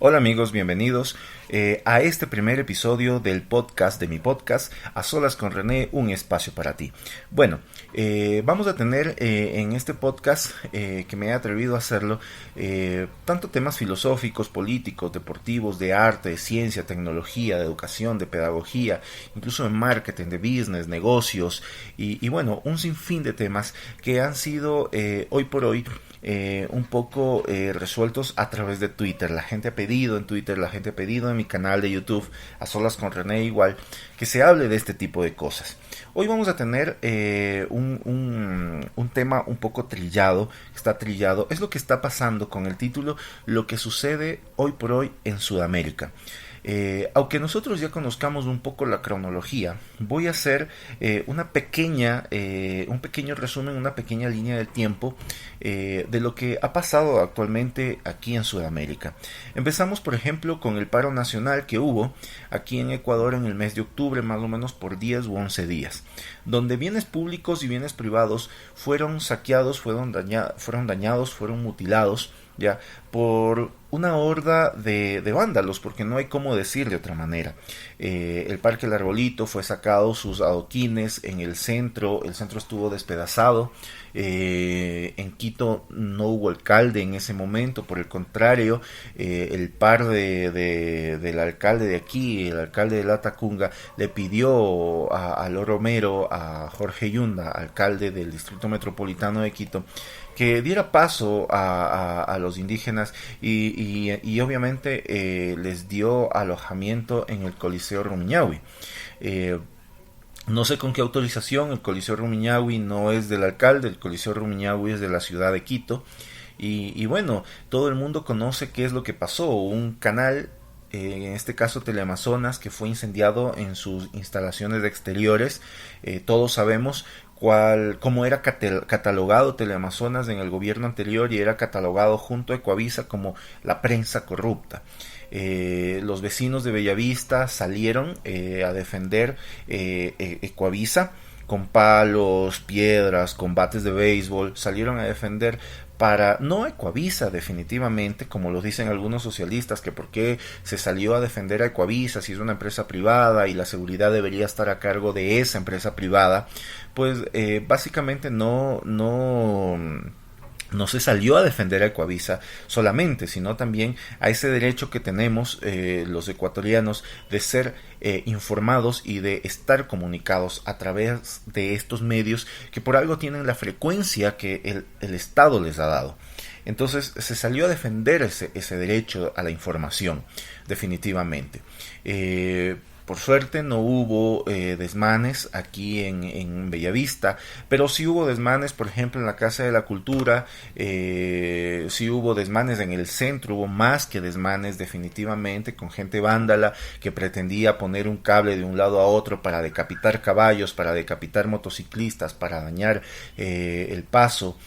Hola amigos, bienvenidos a este primer episodio del podcast de mi podcast A Solas con René, un espacio para ti. Bueno, vamos a tener en este podcast que me he atrevido a hacerlo tanto temas filosóficos, políticos, deportivos, de arte, de ciencia, tecnología, de educación, de pedagogía, incluso de marketing, de business, negocios y bueno, un sinfín de temas que han sido hoy por hoy un poco resueltos a través de Twitter. La gente ha pedido en Twitter, la gente ha pedido en mi canal de YouTube, A Solas con René igual, que se hable de este tipo de cosas. Hoy vamos a tener un tema un poco trillado, está trillado, es lo que está pasando con el título, lo que sucede hoy por hoy en Sudamérica. Aunque nosotros ya conozcamos un poco la cronología, voy a hacer un pequeño resumen, una pequeña línea del tiempo de lo que ha pasado actualmente aquí en Sudamérica. Empezamos, por ejemplo, con el paro nacional que hubo aquí en Ecuador en el mes de octubre, más o menos por 10 u 11 días, donde bienes públicos y bienes privados fueron saqueados, fueron dañados, fueron mutilados, ya, por una horda de vándalos, porque no hay cómo decir de otra manera. El Parque El Arbolito fue sacado, sus adoquines en el centro estuvo despedazado. En Quito no hubo alcalde en ese momento, por el contrario, el par del alcalde de aquí, el alcalde de Latacunga, le pidió a Loro Romero, a Jorge Yunda, alcalde del Distrito Metropolitano de Quito, que diera paso a los indígenas y obviamente les dio alojamiento en el Coliseo Rumiñahui. No sé con qué autorización, el Coliseo Rumiñahui no es del alcalde, el Coliseo Rumiñahui es de la ciudad de Quito. Y bueno, todo el mundo conoce qué es lo que pasó. Un canal, en este caso Teleamazonas, que fue incendiado en sus instalaciones exteriores. Todos sabemos cómo era catalogado Teleamazonas en el gobierno anterior y era catalogado junto a Ecuavisa como la prensa corrupta. Los vecinos de Bellavista salieron a defender Ecuavisa con palos, piedras, combates de béisbol, salieron a defender para no Ecuavisa definitivamente, como lo dicen algunos socialistas, que por qué se salió a defender a Ecuavisa si es una empresa privada y la seguridad debería estar a cargo de esa empresa privada. Pues básicamente no se salió a defender a Ecuavisa solamente, sino también a ese derecho que tenemos los ecuatorianos de ser informados y de estar comunicados a través de estos medios que por algo tienen la frecuencia que el Estado les ha dado. Entonces se salió a defender ese derecho a la información, definitivamente. Por suerte no hubo desmanes aquí en Bellavista, pero sí hubo desmanes, por ejemplo, en la Casa de la Cultura, sí hubo desmanes en el centro, hubo más que desmanes definitivamente, con gente vándala que pretendía poner un cable de un lado a otro para decapitar caballos, para decapitar motociclistas, para dañar el paso.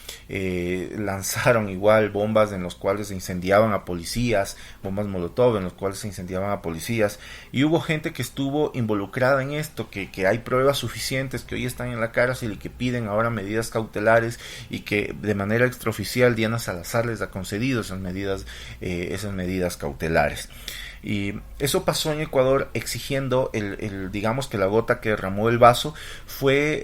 Lanzaron igual bombas en los cuales se incendiaban a policías, bombas molotov en los cuales se incendiaban a policías, y hubo gente que estuvo involucrada en esto, que hay pruebas suficientes, que hoy están en la cárcel y que piden ahora medidas cautelares y que de manera extraoficial Diana Salazar les ha concedido esas medidas cautelares. Y eso pasó en Ecuador exigiendo digamos que la gota que derramó el vaso fue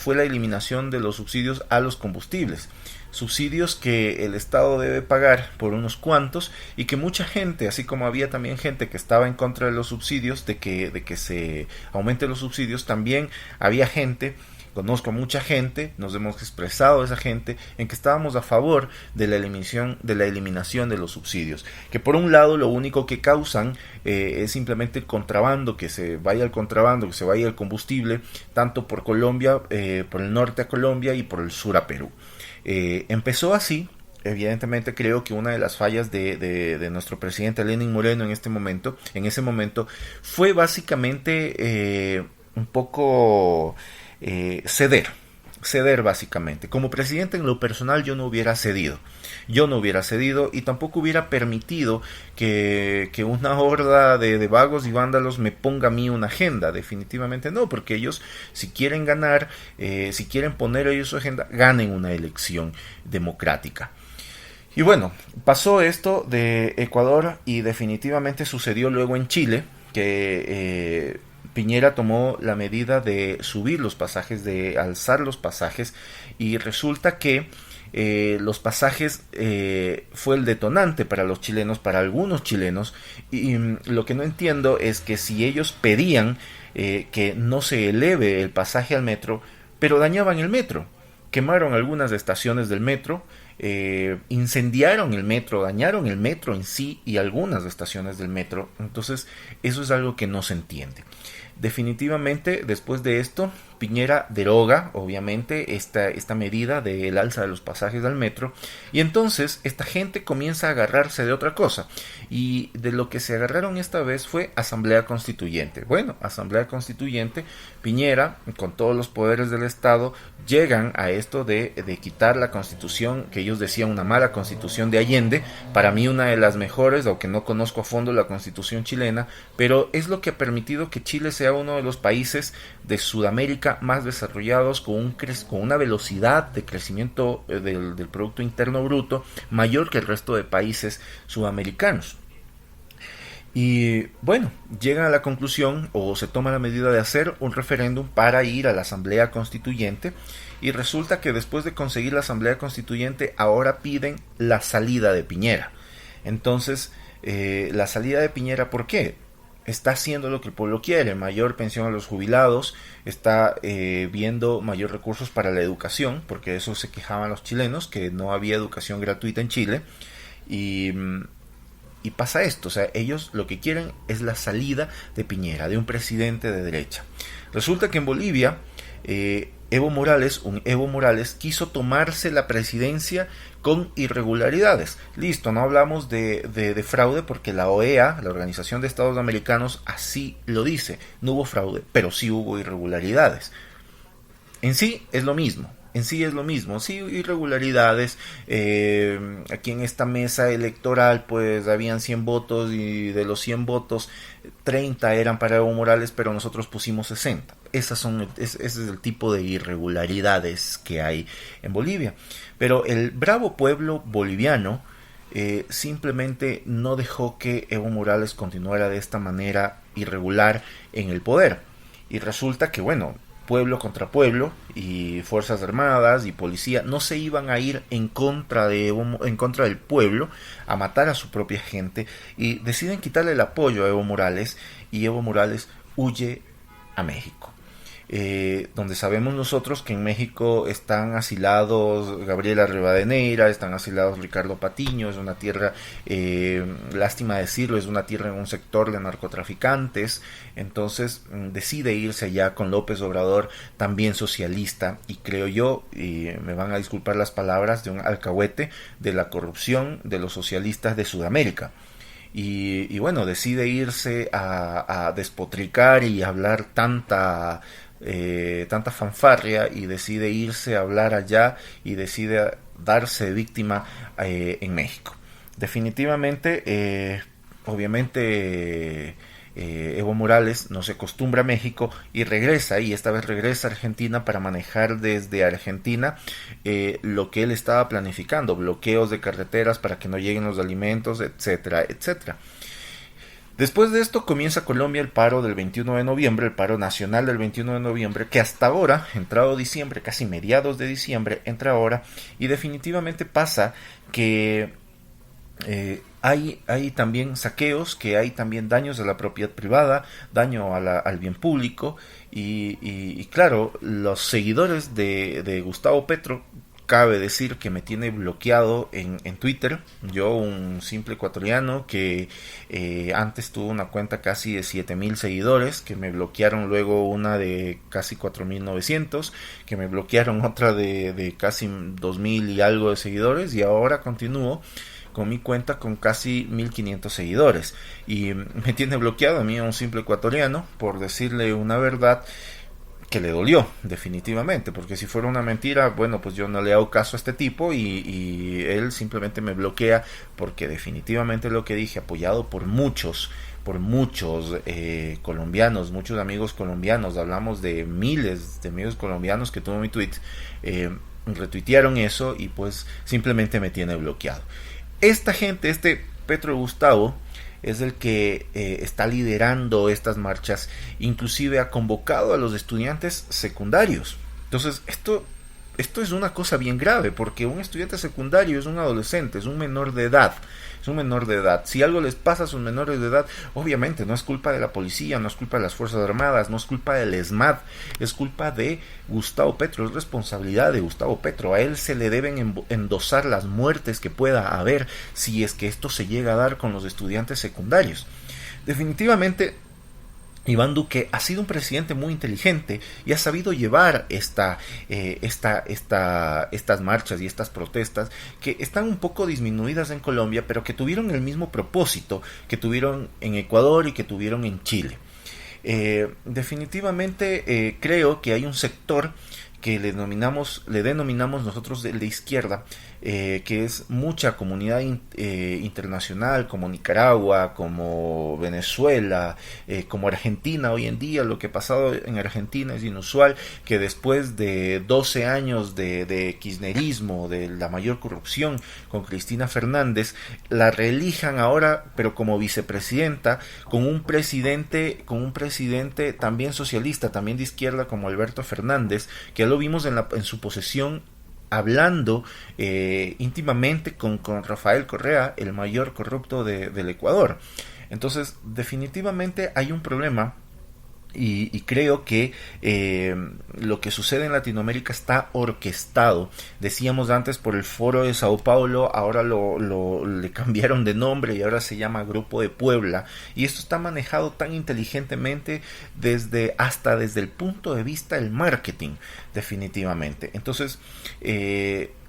la eliminación de los subsidios a los combustibles. Subsidios que el Estado debe pagar por unos cuantos y que mucha gente, así como había también gente que estaba en contra de los subsidios, de que se aumenten los subsidios, también había gente, conozco a mucha gente, nos hemos expresado esa gente, en que estábamos a favor de la eliminación de los subsidios, que por un lado lo único que causan es simplemente el contrabando, que se vaya el contrabando, que se vaya el combustible, tanto por Colombia, por el norte a Colombia y por el sur a Perú. Empezó así. Evidentemente creo que una de las fallas de nuestro presidente Lenín Moreno en ese momento fue básicamente un poco ceder básicamente. Como presidente, en lo personal, yo no hubiera cedido y tampoco hubiera permitido que una horda de vagos y vándalos me ponga a mí una agenda. Definitivamente no, porque ellos, si quieren ganar, si quieren poner ellos su agenda, ganen una elección democrática. Y bueno, pasó esto de Ecuador y definitivamente sucedió luego en Chile, que Piñera tomó la medida de subir los pasajes, de alzar los pasajes, y resulta que los pasajes fue el detonante para los chilenos, para algunos chilenos, y lo que no entiendo es que si ellos pedían que no se eleve el pasaje al metro, pero dañaban el metro, quemaron algunas estaciones del metro, incendiaron el metro, dañaron el metro en sí y algunas estaciones del metro. Entonces eso es algo que no se entiende. Definitivamente, después de esto, Piñera deroga, obviamente, esta medida del alza de los pasajes al metro, y entonces esta gente comienza a agarrarse de otra cosa, y de lo que se agarraron esta vez fue Asamblea Constituyente. Bueno, Asamblea Constituyente, Piñera, con todos los poderes del Estado, llegan a esto de quitar la Constitución, que ellos decían una mala Constitución de Allende, para mí una de las mejores, aunque no conozco a fondo la Constitución chilena, pero es lo que ha permitido que Chile sea uno de los países de Sudamérica más desarrollados, con una velocidad de crecimiento del Producto Interno Bruto mayor que el resto de países sudamericanos. Y bueno, llegan a la conclusión o se toma la medida de hacer un referéndum para ir a la Asamblea Constituyente, y resulta que después de conseguir la Asamblea Constituyente ahora piden la salida de Piñera. Entonces, la salida de Piñera, ¿por qué? Está haciendo lo que el pueblo quiere: mayor pensión a los jubilados, está viendo mayor recursos para la educación, porque de eso se quejaban los chilenos, que no había educación gratuita en Chile, y pasa esto. O sea, ellos lo que quieren es la salida de Piñera, de un presidente de derecha. Resulta que en Bolivia, Evo Morales quiso tomarse la presidencia con irregularidades. Listo, no hablamos de fraude, porque la OEA, la Organización de Estados Americanos, así lo dice. No hubo fraude, pero sí hubo irregularidades. En sí es lo mismo. Sí, irregularidades. Aquí en esta mesa electoral pues habían 100 votos, y de los 100 votos 30 eran para Evo Morales, pero nosotros pusimos 60. Ese es el tipo de irregularidades que hay en Bolivia. Pero el bravo pueblo boliviano simplemente no dejó que Evo Morales continuara de esta manera irregular en el poder. Y resulta que, bueno, pueblo contra pueblo, y fuerzas armadas y policía no se iban a ir en contra del pueblo a matar a su propia gente, y deciden quitarle el apoyo a Evo Morales, y Evo Morales huye a México. Donde sabemos nosotros que en México están asilados Gabriela Rivadeneira, están asilados Ricardo Patiño. Es una tierra, lástima decirlo, es una tierra en un sector de narcotraficantes. Entonces decide irse allá con López Obrador, también socialista, y creo yo, y me van a disculpar las palabras, de un alcahuete de la corrupción de los socialistas de Sudamérica. Y bueno, decide irse a despotricar y hablar tanta fanfarria, y decide irse a hablar allá, y decide darse víctima en México. Definitivamente, obviamente, Evo Morales no se acostumbra a México y regresa, y esta vez regresa a Argentina para manejar desde Argentina lo que él estaba planificando: bloqueos de carreteras para que no lleguen los alimentos, etcétera, etcétera. Después de esto comienza Colombia el paro del 21 de noviembre, el paro nacional del 21 de noviembre, que hasta ahora, entrado diciembre, casi mediados de diciembre, entra ahora, y definitivamente pasa que hay también saqueos, que hay también daños a la propiedad privada, daño al bien público, y claro, los seguidores de Gustavo Petro, cabe decir que me tiene bloqueado en Twitter. Yo, un simple ecuatoriano que antes tuvo una cuenta casi de 7,000 seguidores, que me bloquearon luego una de casi 4,900, que me bloquearon otra de casi 2,000 y algo de seguidores, y ahora continúo con mi cuenta con casi 1,500 seguidores, y me tiene bloqueado a mí, un simple ecuatoriano, por decirle una verdad que le dolió, definitivamente, porque si fuera una mentira, bueno, pues yo no le hago caso a este tipo, y él simplemente me bloquea, porque definitivamente lo que dije, apoyado por muchos colombianos, muchos amigos colombianos, hablamos de miles de amigos colombianos que tuvo mi tweet, retuitearon eso y pues simplemente me tiene bloqueado. Esta gente, este Petro Gustavo, es el que está liderando estas marchas, inclusive ha convocado a los estudiantes secundarios. Entonces esto es una cosa bien grave, porque un estudiante secundario es un adolescente, es un menor de edad. Es un menor de edad. Si algo les pasa a sus menores de edad, obviamente no es culpa de la policía, no es culpa de las Fuerzas Armadas, no es culpa del ESMAD, es culpa de Gustavo Petro, es responsabilidad de Gustavo Petro. A él se le deben endosar las muertes que pueda haber si es que esto se llega a dar con los estudiantes secundarios. Definitivamente Iván Duque ha sido un presidente muy inteligente y ha sabido llevar estas marchas y estas protestas que están un poco disminuidas en Colombia, pero que tuvieron el mismo propósito que tuvieron en Ecuador y que tuvieron en Chile. Definitivamente creo que hay un sector que le denominamos nosotros de la izquierda, que es mucha comunidad internacional, como Nicaragua, como Venezuela, como Argentina. Hoy en día lo que ha pasado en Argentina es inusual, que después de 12 años de kirchnerismo, de la mayor corrupción con Cristina Fernández, la reelijan ahora, pero como vicepresidenta, con un presidente también socialista, también de izquierda, como Alberto Fernández, que lo vimos en su posesión hablando íntimamente con Rafael Correa, el mayor corrupto del Ecuador. Entonces, definitivamente hay un problema. Y creo que lo que sucede en Latinoamérica está orquestado. Decíamos antes por el Foro de Sao Paulo, ahora le cambiaron de nombre y ahora se llama Grupo de Puebla. Y esto está manejado tan inteligentemente desde el punto de vista del marketing, definitivamente. Entonces,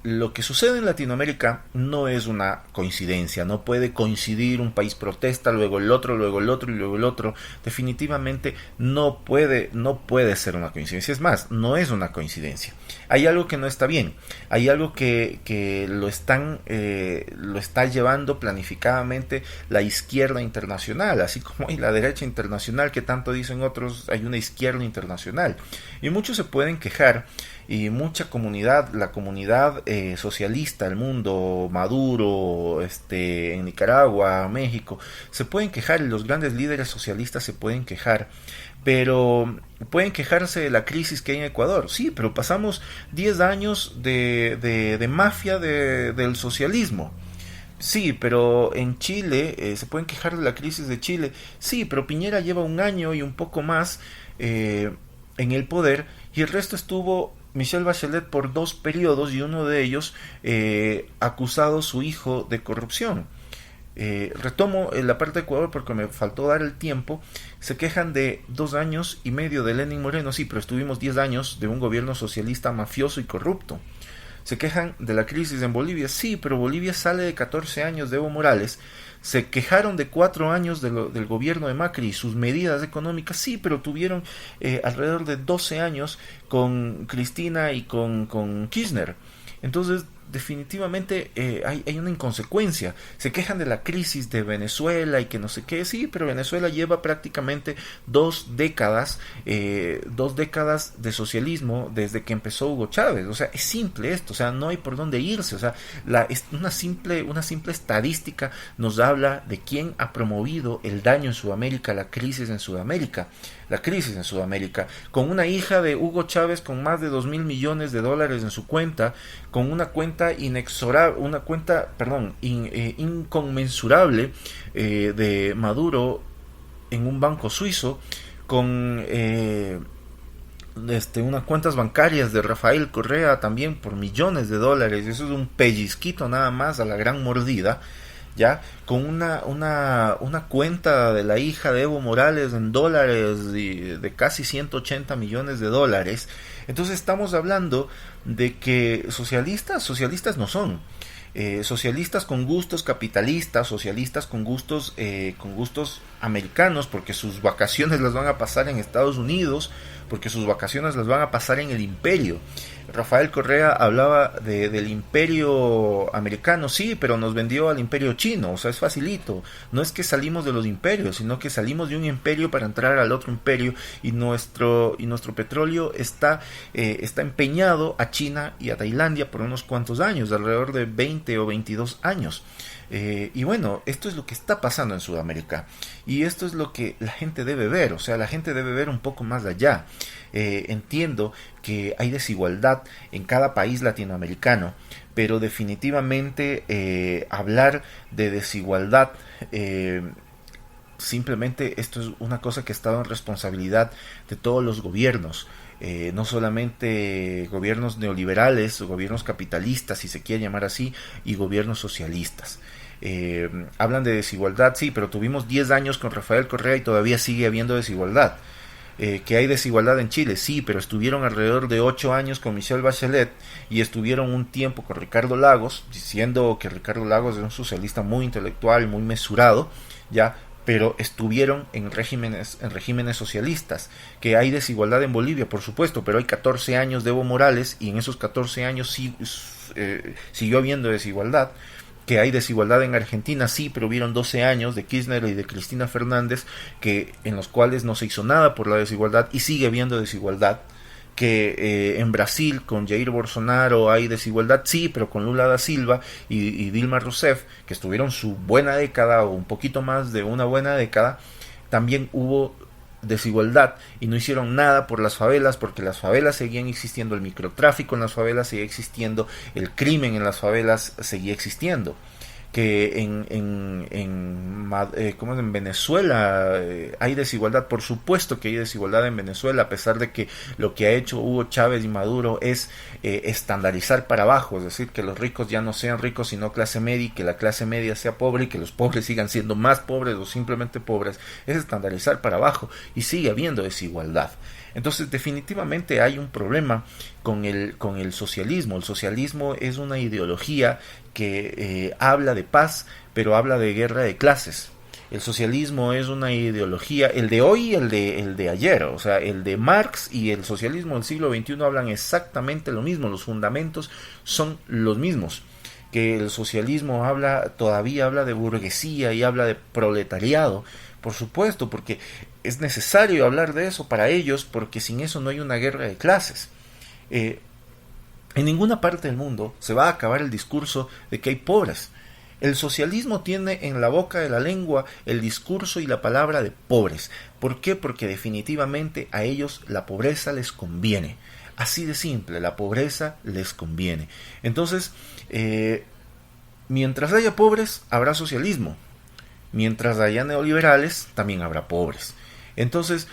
lo que sucede en Latinoamérica no es una coincidencia, no puede coincidir un país protesta, luego el otro y luego el otro. Definitivamente no puede ser una coincidencia. Es más, no es una coincidencia. Hay algo que no está bien, hay algo que lo está llevando planificadamente la izquierda internacional, así como hay la derecha internacional que tanto dicen otros, hay una izquierda internacional. Y muchos se pueden quejar, y mucha comunidad, la comunidad socialista, el mundo, Maduro, en Nicaragua, México, se pueden quejar, y los grandes líderes socialistas se pueden quejar, pero pueden quejarse de la crisis que hay en Ecuador. Sí, pero pasamos 10 años de mafia del socialismo. Sí, pero en Chile se pueden quejar de la crisis de Chile. Sí, pero Piñera lleva un año y un poco más en el poder, y el resto estuvo Michelle Bachelet por 2 periodos, y uno de ellos acusado su hijo de corrupción. Retomo la parte de Ecuador porque me faltó dar el tiempo. Se quejan de 2 años y medio de Lenín Moreno. Sí, pero estuvimos 10 años de un gobierno socialista mafioso y corrupto. Se quejan de la crisis en Bolivia. Sí, pero Bolivia sale de 14 años de Evo Morales. Se quejaron de 4 años del gobierno de Macri y sus medidas económicas. Sí, pero tuvieron alrededor de 12 años con Cristina y con Kirchner. Entonces, definitivamente hay una inconsecuencia. Se quejan de la crisis de Venezuela y que no sé qué. Sí, pero Venezuela lleva prácticamente 2 décadas de socialismo desde que empezó Hugo Chávez. O sea, es simple esto, o sea, no hay por dónde irse. O sea, una simple estadística nos habla de quién ha promovido el daño en Sudamérica, la crisis en Sudamérica, con una hija de Hugo Chávez con más de $2,000 millones en su cuenta, con una cuenta inconmensurable de Maduro en un banco suizo, con unas cuentas bancarias de Rafael Correa también por $millones. Eso es un pellizquito nada más a la gran mordida, ya, con una cuenta de la hija de Evo Morales en dólares de casi $180 millones. Entonces estamos hablando de que socialistas no son. socialistas con gustos capitalistas, socialistas con gustos americanos, porque sus vacaciones las van a pasar en Estados Unidos, porque sus vacaciones las van a pasar en el imperio. Rafael Correa hablaba del imperio americano, sí, pero nos vendió al imperio chino, o sea, es facilito. No es que salimos de los imperios, sino que salimos de un imperio para entrar al otro imperio, y nuestro petróleo está empeñado a China y a Tailandia por unos cuantos años, alrededor de 20 o 22 años. Y bueno, esto es lo que está pasando en Sudamérica, y esto es lo que la gente debe ver, o sea, la gente debe ver un poco más allá. Entiendo que hay desigualdad en cada país latinoamericano, pero definitivamente hablar de desigualdad, simplemente esto es una cosa que ha estado en responsabilidad de todos los gobiernos. No solamente gobiernos neoliberales o gobiernos capitalistas, si se quiere llamar así, y gobiernos socialistas. Hablan de desigualdad, sí, pero tuvimos 10 años con Rafael Correa y todavía sigue habiendo desigualdad. Que hay desigualdad en Chile, sí, pero estuvieron alrededor de 8 años con Michelle Bachelet y estuvieron un tiempo con Ricardo Lagos, diciendo que Ricardo Lagos es un socialista muy intelectual, muy mesurado, ya, pero estuvieron en regímenes socialistas. Que hay desigualdad en Bolivia, por supuesto, pero hay 14 años de Evo Morales y en esos 14 años sí, siguió habiendo desigualdad. Que hay desigualdad en Argentina, sí, pero hubieron 12 años de Kirchner y de Cristina Fernández en los cuales no se hizo nada por la desigualdad y sigue habiendo desigualdad. Que en Brasil con Jair Bolsonaro hay desigualdad, sí, pero con Lula da Silva y Dilma Rousseff, que estuvieron su buena década o un poquito más de una buena década, también hubo desigualdad y no hicieron nada por las favelas, porque las favelas seguían existiendo, el microtráfico en las favelas seguía existiendo, el crimen en las favelas seguía existiendo. Que ¿cómo es? En Venezuela hay desigualdad, por supuesto que hay desigualdad en Venezuela, a pesar de que lo que ha hecho Hugo Chávez y Maduro es estandarizar para abajo, es decir, que los ricos ya no sean ricos sino clase media, y que la clase media sea pobre y que los pobres sigan siendo más pobres o simplemente pobres, es estandarizar para abajo y sigue habiendo desigualdad. Entonces definitivamente hay un problema con el socialismo. El socialismo es una ideología que habla de paz, pero habla de guerra de clases. El socialismo es una ideología, el de hoy y el de ayer, o sea, el de Marx y el socialismo del siglo XXI hablan exactamente lo mismo, los fundamentos son los mismos. Que el socialismo todavía habla de burguesía y habla de proletariado, por supuesto, porque es necesario hablar de eso para ellos, porque sin eso no hay una guerra de clases. En ninguna parte del mundo se va a acabar el discurso de que hay pobres. El socialismo tiene en la boca de la lengua el discurso y la palabra de pobres. ¿Por qué? Porque definitivamente a ellos la pobreza les conviene. Así de simple, la pobreza les conviene. Entonces, mientras haya pobres, habrá socialismo. Mientras haya neoliberales, también habrá pobres. Entonces,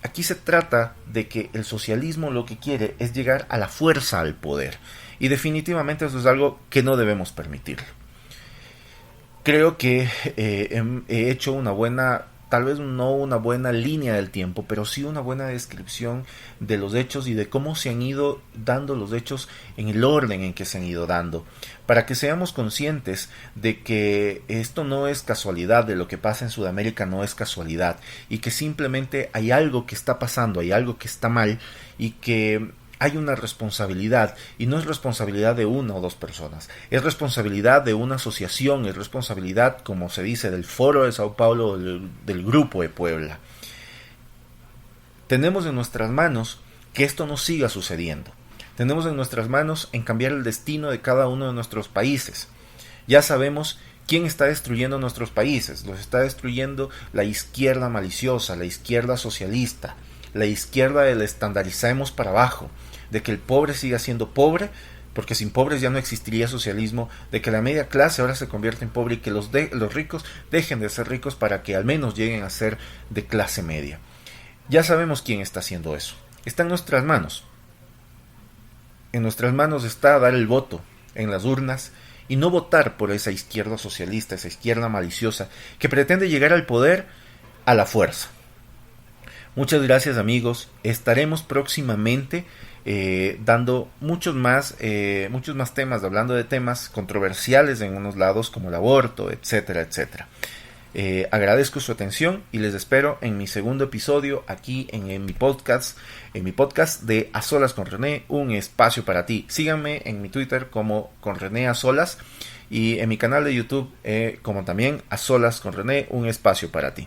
aquí se trata de que el socialismo lo que quiere es llegar a la fuerza al poder. Y definitivamente eso es algo que no debemos permitirlo. Creo que he hecho una buena, tal vez no una buena línea del tiempo, pero sí una buena descripción de los hechos y de cómo se han ido dando los hechos en el orden en que se han ido dando, para que seamos conscientes de que esto no es casualidad, de lo que pasa en Sudamérica no es casualidad, y que simplemente hay algo que está pasando, hay algo que está mal, y que hay una responsabilidad, y no es responsabilidad de una o dos personas, es responsabilidad de una asociación, es responsabilidad, como se dice, del Foro de Sao Paulo, del Grupo de Puebla. Tenemos en nuestras manos que esto no siga sucediendo. Tenemos en nuestras manos en cambiar el destino de cada uno de nuestros países. Ya sabemos quién está destruyendo nuestros países. Los está destruyendo la izquierda maliciosa, la izquierda socialista, la izquierda del estandarizamos para abajo, de que el pobre siga siendo pobre, porque sin pobres ya no existiría socialismo, de que la media clase ahora se convierta en pobre y que los ricos dejen de ser ricos para que al menos lleguen a ser de clase media. Ya sabemos quién está haciendo eso. Está en nuestras manos. En nuestras manos está dar el voto en las urnas y no votar por esa izquierda socialista, esa izquierda maliciosa que pretende llegar al poder a la fuerza. Muchas gracias amigos, estaremos próximamente dando muchos más temas, hablando de temas controversiales en unos lados como el aborto, etcétera, etcétera. Agradezco su atención y les espero en mi segundo episodio aquí en mi podcast de A Solas con René, un espacio para ti. Síganme en mi Twitter como con René a Solas y en mi canal de YouTube como también A Solas con René, un espacio para ti.